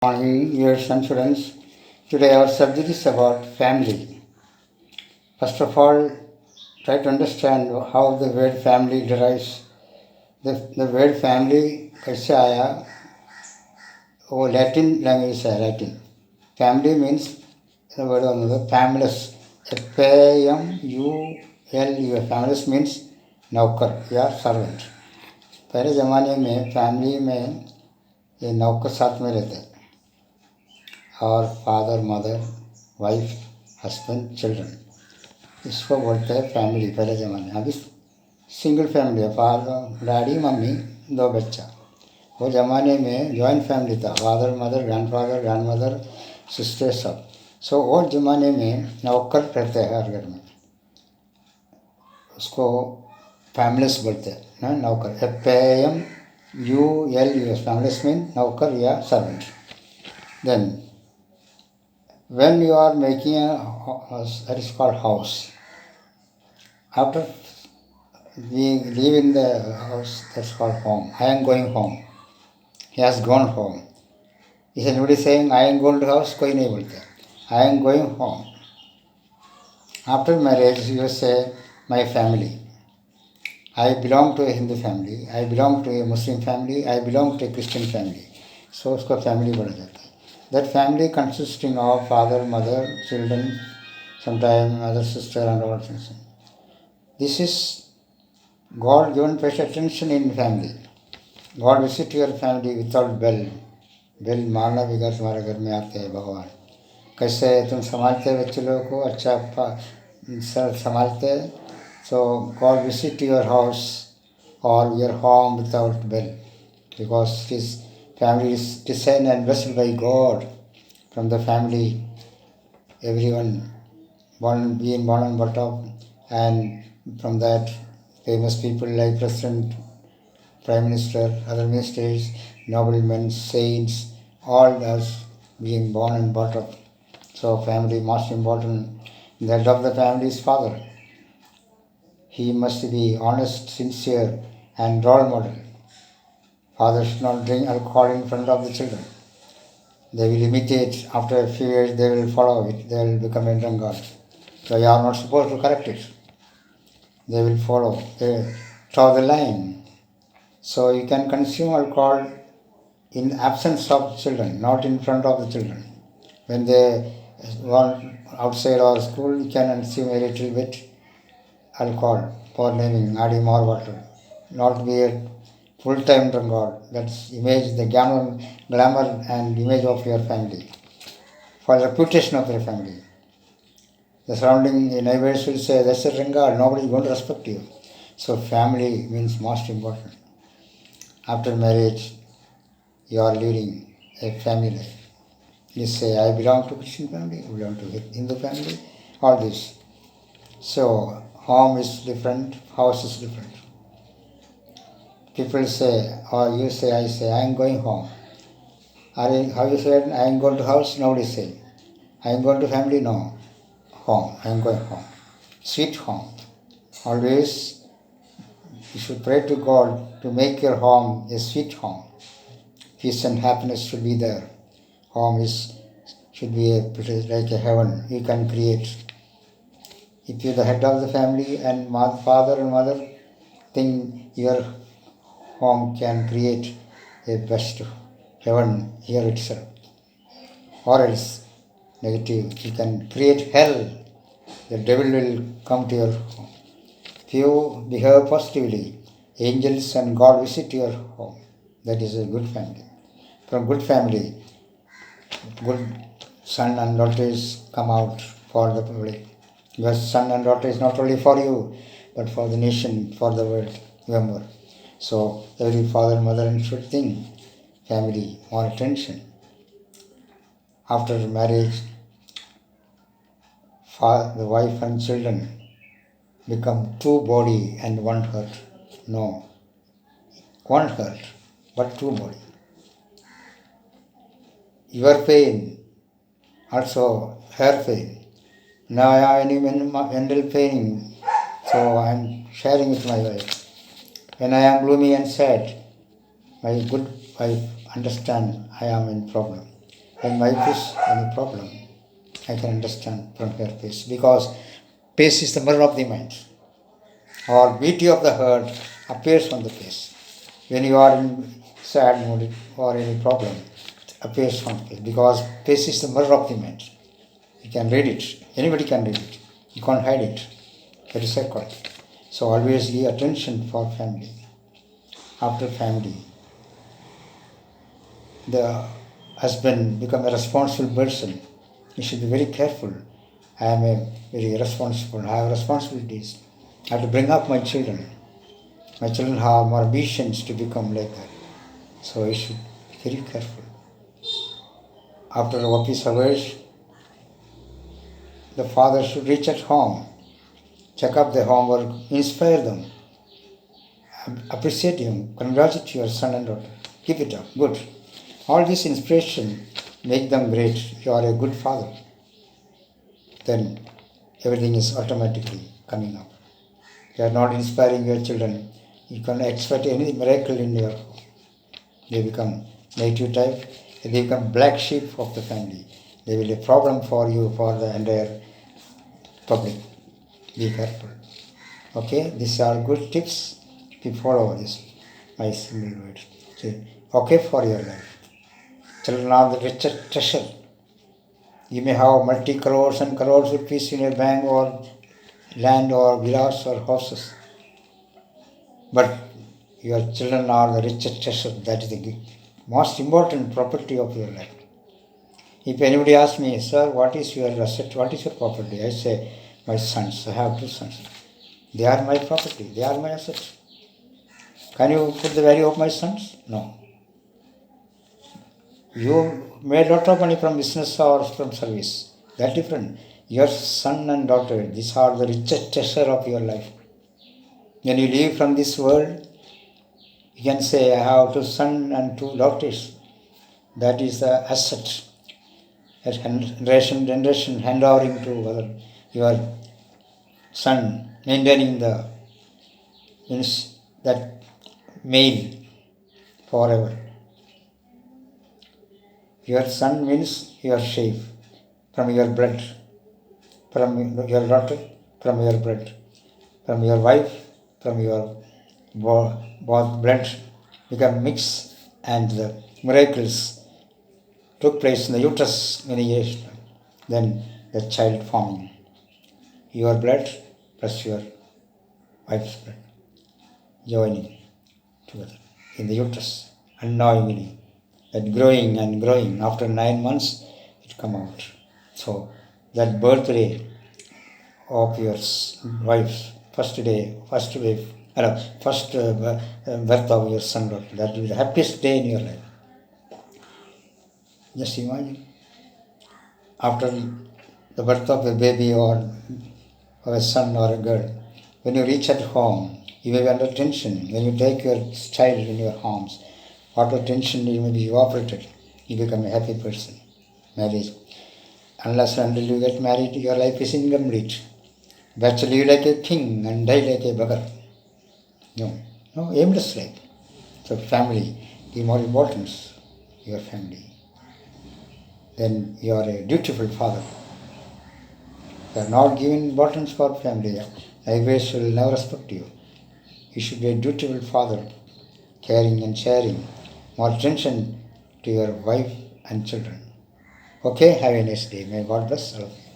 Morning, viewers and students. Today our subject is about family. First of all, try to understand how the word family derives. The word family कैसे आया? वो Latin language है Latin. Family means the word another families. Famulus. Families means नौकर या servant. पहले ज़माने में family में ये नौकर साथ में रहते और father mother wife husband children, इसको बोलते हैं फैमिली पहले ज़माने। अभी सिंगल फैमिली है, फादर डैडी मम्मी दो बच्चा। वो ज़माने में जॉइंट फैमिली था, father mother grand mother sister सब। सो वो ज़माने में नौकर रहते हैं हर घर में, उसको फैमिलीस बोलते हैं ना, नौकर। FAMULUS फैमिलीस मीन नौकर या servant. Then when you are making a house, that is called house. After we live in the house, that's called home. I am going home. He has gone home. Is anybody saying I am going to house? कोई नहीं बोलता. I am going home. After marriage, you say my family. I belong to a Hindu family. I belong to a Muslim family. I belong to a Christian family. So उसको family बोला जाता है. That family consisting of father, mother, children, sometimes other sister and all things. This is God given special attention in family. God visit your family without bell. Bell मारना बगैर तुम्हारे घर में आते हैं भगवान। कैसे तुम संभालते हैं बच्चे लोगों को, अच्छा संभालते हैं। So God visit your house or your home without bell, because it is family is designed and blessed by God. From the family, everyone being born and brought up, and from that, famous people like President, Prime Minister, other ministers, noblemen, saints, all us being born and brought up. So, family most important. The head of the family is father. He must be honest, sincere, and role model. Father should not drink alcohol in front of the children. They will imitate. After a few years, they will follow it. They will become a drunkard. So you are not supposed to correct it. They will follow. They draw the line. So you can consume alcohol in absence of children, not in front of the children. When they want outside or school, you can consume a little bit alcohol for naming, adding more water. Not be a full-time drunkard. That's image, the glamour and image of your family, for the reputation of your family. The surrounding neighbors will say, that's a drunkard, nobody is going to respect you. So family means most important. After marriage, you are leading a family life. You say, I belong to Christian family, I belong to Hindu family, all this. So home is different, house is different. People say, or you say, I say, I am going home. How you said, I am going to house? Nobody say. I am going to family? No. Home. I am going home. Sweet home. Always you should pray to God to make your home a sweet home. Peace and happiness should be there. Home should be like a heaven you can create. If you are the head of the family and father and mother, think your home can create a best heaven here itself. Or else, negative, you can create hell. The devil will come to your home. If you behave positively, angels and God visit your home. That is a good family. From good family, good son and daughters come out for the public. Your son and daughter is not only for you, but for the nation, for the world. Remember. So every father, mother and should think family, more attention. After marriage, the wife and children become two body and one heart. No, one heart, but two body. Your pain, also her pain. Now I have any mental pain, so I am sharing with my wife. When I am gloomy and sad, my good wife understand I am in problem. when my face any problem, I can understand from her face, because face is the mirror of the mind, or beauty of the heart appears on the face. When you are in sad mood or any problem, it appears on the face, because face is the mirror of the mind. You can read it. Anybody can read it. You can't hide it. That is circled. So always give attention for family. After family, the husband become a responsible person. He should be very careful. I am a very responsible. I have responsibilities. I have to bring up my children. My children have more ambitions to become like that. So I should be very careful. After office hours, the father should reach at home, check up the homework, inspire them, appreciate him, congratulate your son and daughter. Keep it up, good. All this inspiration make them great. You are a good father. Then everything is automatically coming up. You are not inspiring your children. You can expect any miracle in your home. They become negative type. They become black sheep of the family. They will be a problem for you, for the entire public. Be careful. Okay, these are good tips. You follow this. My simple words. Okay for your life. Children are the richest treasure. You may have multi crores and crores of rupees in your bank, or land, or villas, or houses. But your children are the richest treasure. That is the most important property of your life. If anybody asks me, sir, what is your asset? What is your property? I say, my sons. I have 2 sons. They are my property. They are my assets. Can you put the value of my sons? No. You made a lot of money from business or from service. That's different. Your son and daughter, these are the richest treasure of your life. When you leave from this world, you can say, I have 2 sons and 2 daughters. That is the asset. As generation handovering to your son, maintaining the means that male forever. Your son means your sheep, from your blood, from your daughter, from your blood, from your wife, from your both blood become mixed, and the miracles took place in the uterus many years. Then the child forming. Your blood plus your wife's blood joining together in the uterus unknowingly. That growing and growing, after 9 months it come out. So that birthday of your wife's first birth of your son, that will be the happiest day in your life. Just imagine. After the birth of a baby or a son or a girl, when you reach at home, you may be under tension. When you take your child in your arms, whatever tension you may be evaporated, you become a happy person. Marriage. Unless and until you get married, your life is incomplete. Bachelor, live like a king and die like a beggar. No, aimless life. So family, give more importance to your family. Then you are a dutiful father. You are not giving importance for family. Likewise, will never respect you. You should be a dutiful father, caring and sharing, more attention to your wife and children. Okay, have a nice day. May God bless all of you.